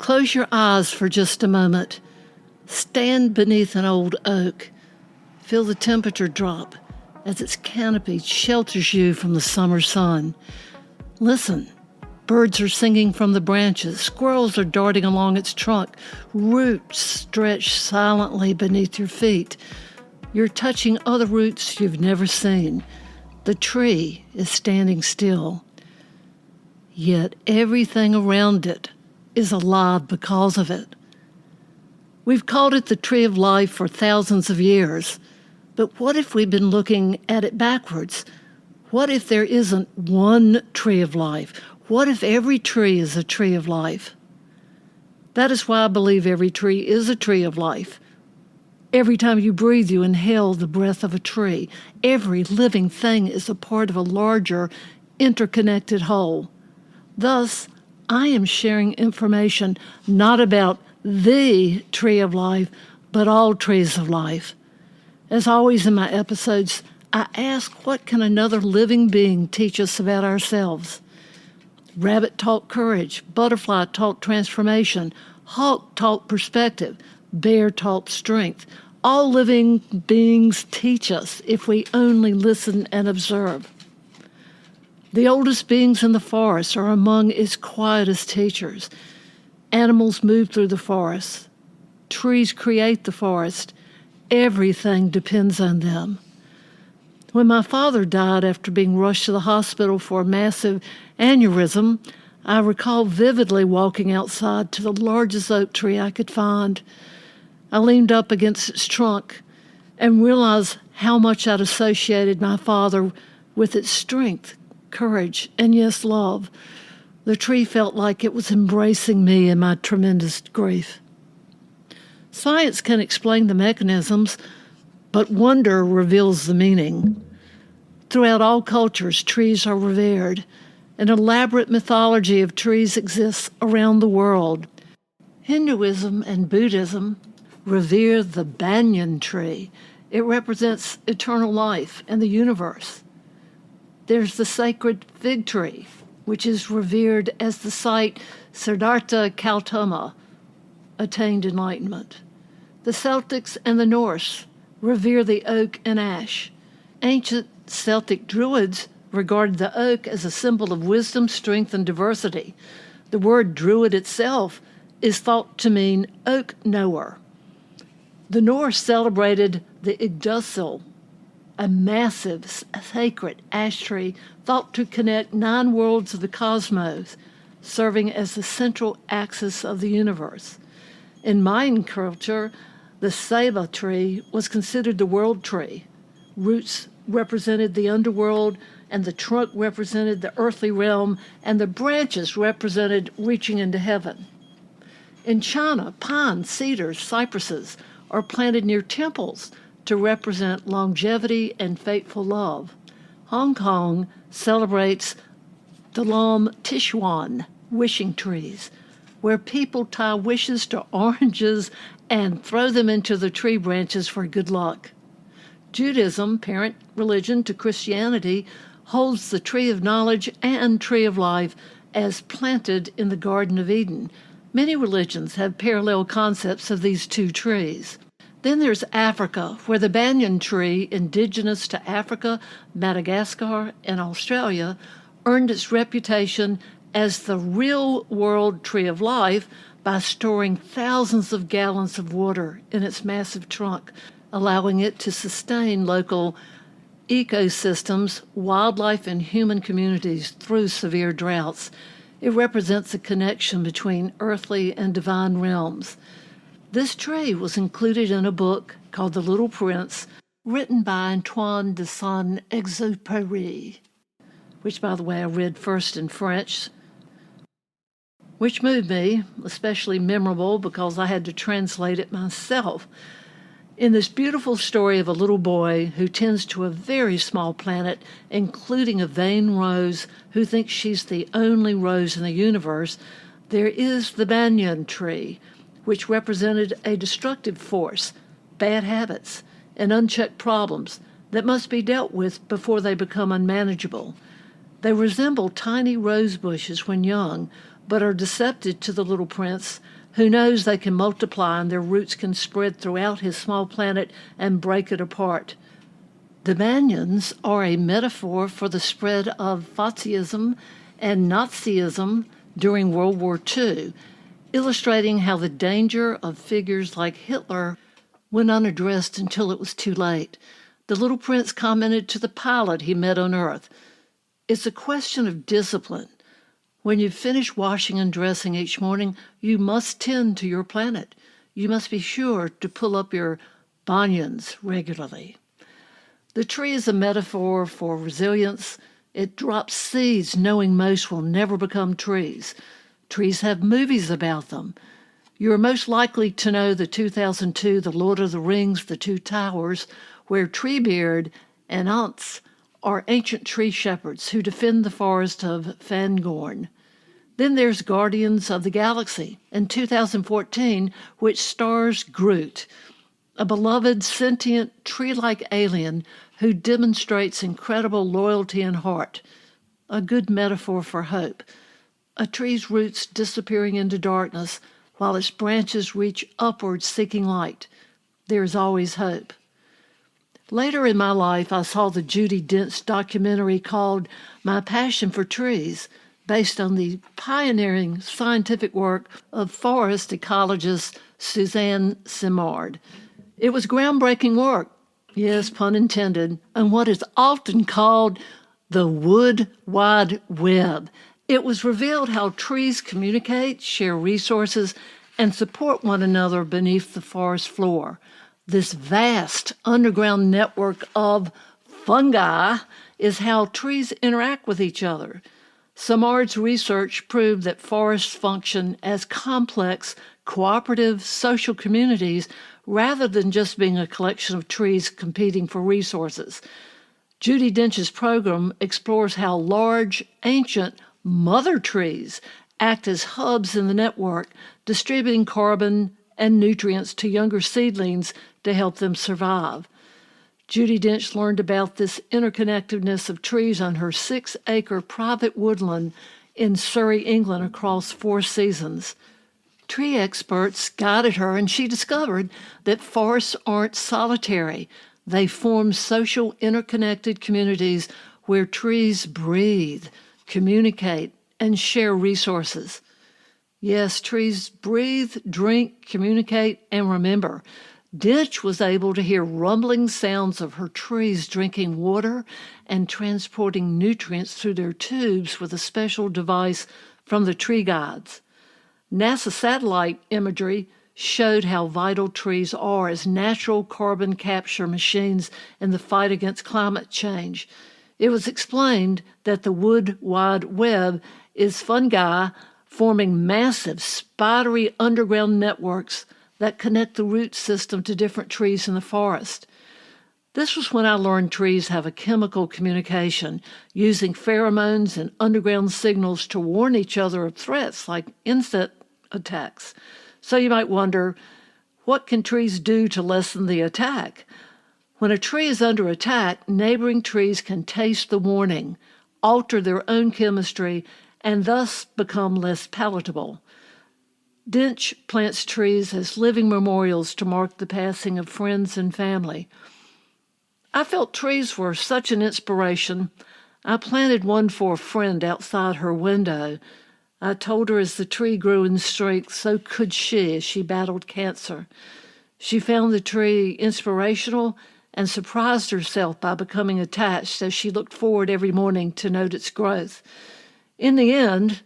Close your eyes for just a moment. Stand beneath an old oak. Feel the temperature drop as its canopy shelters you from the summer sun. Listen. Birds are singing from the branches. Squirrels are darting along its trunk. Roots stretch silently beneath your feet. You're touching other roots you've never seen. The tree is standing still. Yet everything around it is alive because of it. We've called it the tree of life for thousands of years. But what if we've been looking at it backwards? What if there isn't one tree of life? What if every tree is a tree of life? That is why I believe every tree is a tree of life. Every time you breathe, you inhale the breath of a tree. Every living thing is a part of a larger, interconnected whole. Thus, I am sharing information not about the tree of life, but all trees of life. As always in my episodes, I ask, what can another living being teach us about ourselves? Rabbit taught courage, butterfly taught transformation, hawk taught perspective, bear taught strength. All living beings teach us if we only listen and observe. The oldest beings in the forest are among its quietest teachers. Animals move through the forest. Trees create the forest. Everything depends on them. When my father died after being rushed to the hospital for a massive aneurysm, I recall vividly walking outside to the largest oak tree I could find. I leaned up against its trunk and realized how much I'd associated my father with its strength, courage, and yes, love. The tree felt like it was embracing me in my tremendous grief. Science can explain the mechanisms, but wonder reveals the meaning. Throughout all cultures, trees are revered. An elaborate mythology of trees exists around the world. Hinduism and Buddhism revere the Banyan tree. It represents eternal life and the universe. There's the sacred fig tree, which is revered as the site Siddhartha Gautama attained enlightenment. The Celtics and the Norse revere the oak and ash. Ancient Celtic Druids regarded the oak as a symbol of wisdom, strength, and diversity. The word druid itself is thought to mean oak knower. The Norse celebrated the Yggdrasil, a massive, sacred ash tree thought to connect 9 worlds of the cosmos, serving as the central axis of the universe. In Mayan culture, the ceiba tree was considered the world tree. Roots represented the underworld, and the trunk represented the earthly realm, and the branches represented reaching into heaven. In China, pines, cedars, cypresses are planted near temples to represent longevity and fateful love. Hong Kong celebrates the Lam Tishuan, wishing trees, where people tie wishes to oranges and throw them into the tree branches for good luck. Judaism, parent religion to Christianity, holds the tree of knowledge and tree of life as planted in the Garden of Eden. Many religions have parallel concepts of these 2 trees. Then there's Africa, where the banyan tree, indigenous to Africa, Madagascar, and Australia, earned its reputation as the real-world tree of life by storing thousands of gallons of water in its massive trunk, allowing it to sustain local ecosystems, wildlife, and human communities through severe droughts. It represents a connection between earthly and divine realms. This tree was included in a book called The Little Prince, written by Antoine de Saint-Exupéry, which, by the way, I read first in French, which moved me, especially memorable because I had to translate it myself. In this beautiful story of a little boy who tends to a very small planet, including a vain rose who thinks she's the only rose in the universe, there is the banyan tree, which represented a destructive force, bad habits, and unchecked problems that must be dealt with before they become unmanageable. They resemble tiny rose bushes when young, but are deceptive to the little prince, who knows they can multiply and their roots can spread throughout his small planet and break it apart. The Banyans are a metaphor for the spread of Nazism and Nazism during World War II, illustrating how the danger of figures like Hitler went unaddressed until it was too late. The little prince commented to the pilot he met on Earth, "It's a question of discipline. When you finish washing and dressing each morning, you must tend to your planet. You must be sure to pull up your banyans regularly." The tree is a metaphor for resilience. It drops seeds knowing most will never become trees. Trees have movies about them. You are most likely to know the 2002 The Lord of the Rings, The Two Towers, where Treebeard and Ants are ancient tree shepherds who defend the forest of Fangorn. Then there's Guardians of the Galaxy in 2014, which stars Groot, a beloved sentient tree-like alien who demonstrates incredible loyalty and heart. A good metaphor for hope. A tree's roots disappearing into darkness while its branches reach upward seeking light. There is always hope. Later in my life, I saw the Judi Dench documentary called My Passion for Trees, based on the pioneering scientific work of forest ecologist Suzanne Simard. It was groundbreaking work, yes, pun intended, on what is often called the wood wide web. It was revealed how trees communicate, share resources, and support one another beneath the forest floor. This vast underground network of fungi is how trees interact with each other. Simard's research proved that forests function as complex, cooperative social communities rather than just being a collection of trees competing for resources. Judi Dench's program explores how large, ancient mother trees act as hubs in the network, distributing carbon and nutrients to younger seedlings to help them survive. Judi Dench learned about this interconnectedness of trees on her 6-acre private woodland in Surrey, England, across 4 seasons. Tree experts guided her, and she discovered that forests aren't solitary. They form social, interconnected communities where trees breathe, communicate, and share resources. Yes, trees breathe, drink, communicate, and remember. Dench was able to hear rumbling sounds of her trees drinking water and transporting nutrients through their tubes with a special device from the tree guides. NASA satellite imagery showed how vital trees are as natural carbon capture machines in the fight against climate change. It was explained that the wood wide web is fungi forming massive, spidery underground networks that connect the root system to different trees in the forest. This was when I learned trees have a chemical communication, using pheromones and underground signals to warn each other of threats like insect attacks. So you might wonder, what can trees do to lessen the attack? When a tree is under attack, neighboring trees can taste the warning, alter their own chemistry, and thus become less palatable. Dench plants trees as living memorials to mark the passing of friends and family. I felt trees were such an inspiration. I planted one for a friend outside her window. I told her as the tree grew in strength, so could she as she battled cancer. She found the tree inspirational and surprised herself by becoming attached as she looked forward every morning to note its growth. In the end,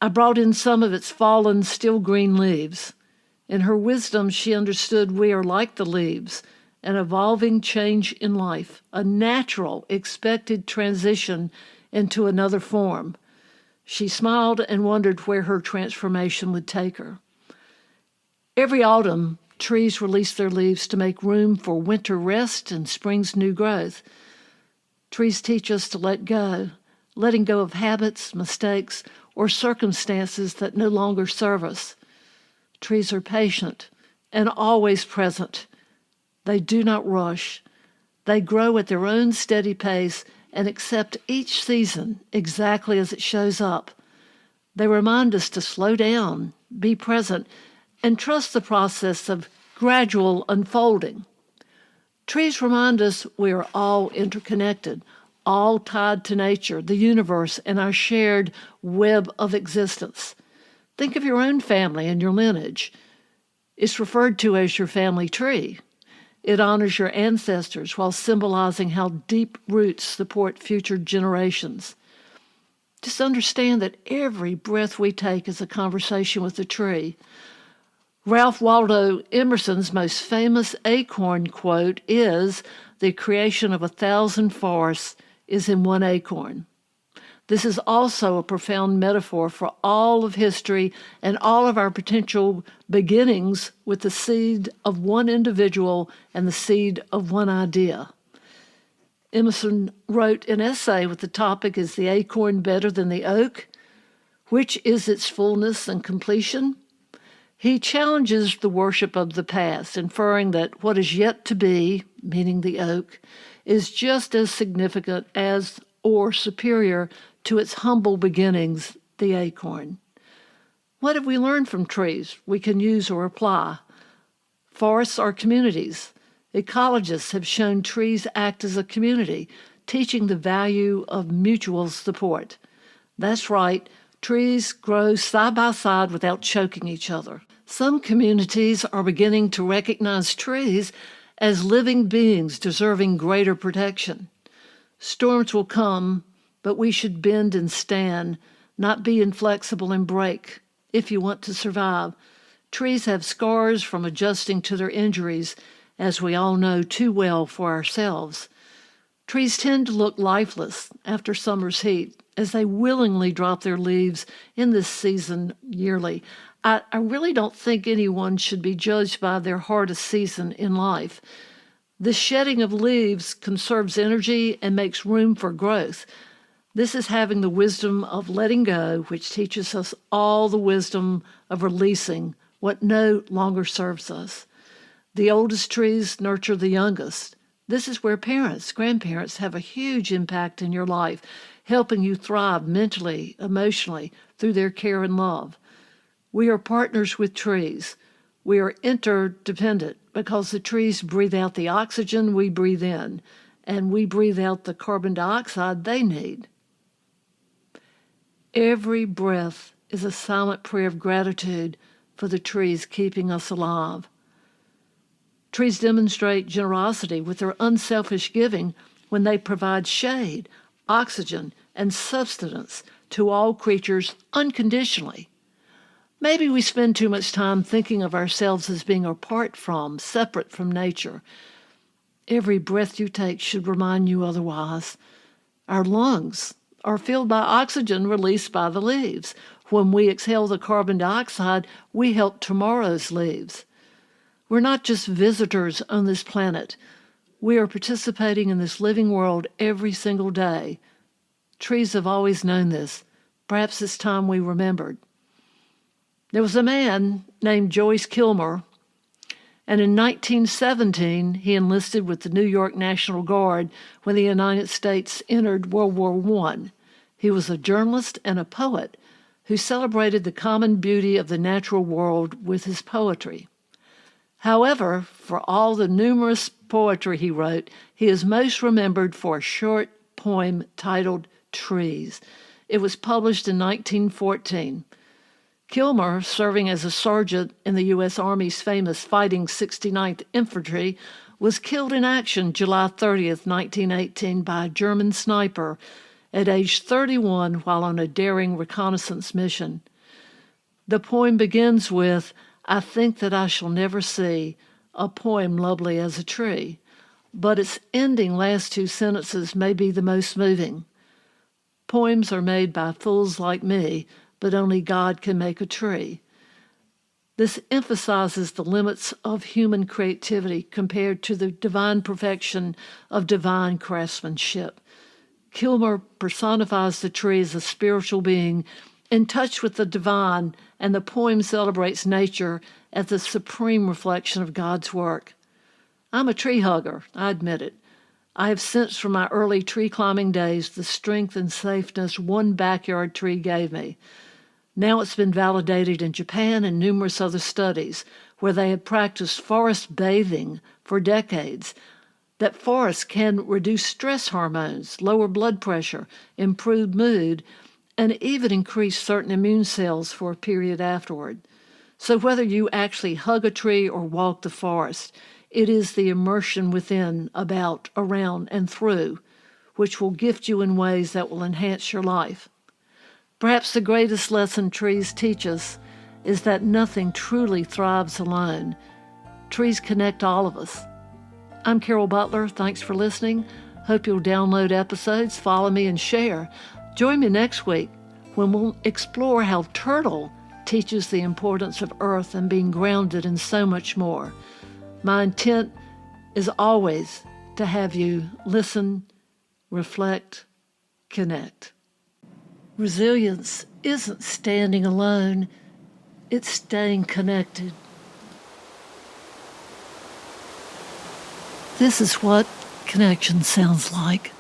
I brought in some of its fallen, still green leaves. In her wisdom, she understood we are like the leaves, an evolving change in life, a natural, expected transition into another form. She smiled and wondered where her transformation would take her. Every autumn, trees release their leaves to make room for winter rest and spring's new growth. Trees teach us to let go, letting go of habits, mistakes, or circumstances that no longer serve us. Trees are patient and always present. They do not rush. They grow at their own steady pace and accept each season exactly as it shows up. They remind us to slow down, be present, and trust the process of gradual unfolding. Trees remind us we are all interconnected, all tied to nature, the universe, and our shared web of existence. Think of your own family and your lineage. It's referred to as your family tree. It honors your ancestors while symbolizing how deep roots support future generations. Just understand that every breath we take is a conversation with the tree. Ralph Waldo Emerson's most famous acorn quote is, "The creation of 1,000 forests is in one acorn." This is also a profound metaphor for all of history and all of our potential beginnings with the seed of one individual and the seed of one idea. Emerson wrote an essay with the topic, "Is the acorn better than the oak? Which is its fullness and completion?" He challenges the worship of the past, inferring that what is yet to be, meaning the oak, is just as significant as or superior to its humble beginnings, the acorn. What have we learned from trees we can use or apply? Forests are communities. Ecologists have shown trees act as a community, teaching the value of mutual support. That's right, trees grow side by side without choking each other. Some communities are beginning to recognize trees as living beings deserving greater protection. Storms will come, but we should bend and stand, not be inflexible and break, if you want to survive. Trees have scars from adjusting to their injuries, as we all know too well for ourselves. Trees tend to look lifeless after summer's heat, as they willingly drop their leaves in this season yearly. I really don't think anyone should be judged by their hardest season in life. The shedding of leaves conserves energy and makes room for growth. This is having the wisdom of letting go, which teaches us all the wisdom of releasing what no longer serves us. The oldest trees nurture the youngest. This is where parents, grandparents have a huge impact in your life, helping you thrive mentally, emotionally, through their care and love. We are partners with trees. We are interdependent because the trees breathe out the oxygen we breathe in, and we breathe out the carbon dioxide they need. Every breath is a silent prayer of gratitude for the trees keeping us alive. Trees demonstrate generosity with their unselfish giving when they provide shade, oxygen, and sustenance to all creatures unconditionally. Maybe we spend too much time thinking of ourselves as being apart from, separate from nature. Every breath you take should remind you otherwise. Our lungs are filled by oxygen released by the leaves. When we exhale the carbon dioxide, we help tomorrow's leaves. We're not just visitors on this planet. We are participating in this living world every single day. Trees have always known this. Perhaps it's time we remembered. There was a man named Joyce Kilmer, and in 1917 he enlisted with the New York National Guard when the United States entered World War I. He was a journalist and a poet who celebrated the common beauty of the natural world with his poetry. However, for all the numerous poetry he wrote, he is most remembered for a short poem titled Trees. It was published in 1914. Kilmer, serving as a sergeant in the U.S. Army's famous Fighting 69th Infantry, was killed in action July 30th, 1918 by a German sniper at age 31 while on a daring reconnaissance mission. The poem begins with, "I think that I shall never see a poem lovely as a tree," but its ending last two sentences may be the most moving. Poems are made by fools like me, but only God can make a tree. This emphasizes the limits of human creativity compared to the divine perfection of divine craftsmanship. Kilmer personifies the tree as a spiritual being in touch with the divine, and the poem celebrates nature as the supreme reflection of God's work. I'm a tree hugger, I admit it. I have sensed from my early tree climbing days the strength and safeness one backyard tree gave me. Now it's been validated in Japan and numerous other studies where they have practiced forest bathing for decades, that forests can reduce stress hormones, lower blood pressure, improve mood, and even increase certain immune cells for a period afterward. So whether you actually hug a tree or walk the forest, it is the immersion within, about, around, and through, which will gift you in ways that will enhance your life. Perhaps the greatest lesson trees teach us is that nothing truly thrives alone. Trees connect all of us. I'm Carol Butler. Thanks for listening. Hope you'll download episodes, follow me, and share. Join me next week when we'll explore how turtle teaches the importance of earth and being grounded and so much more. My intent is always to have you listen, reflect, connect. Resilience isn't standing alone, it's staying connected. This is what connection sounds like.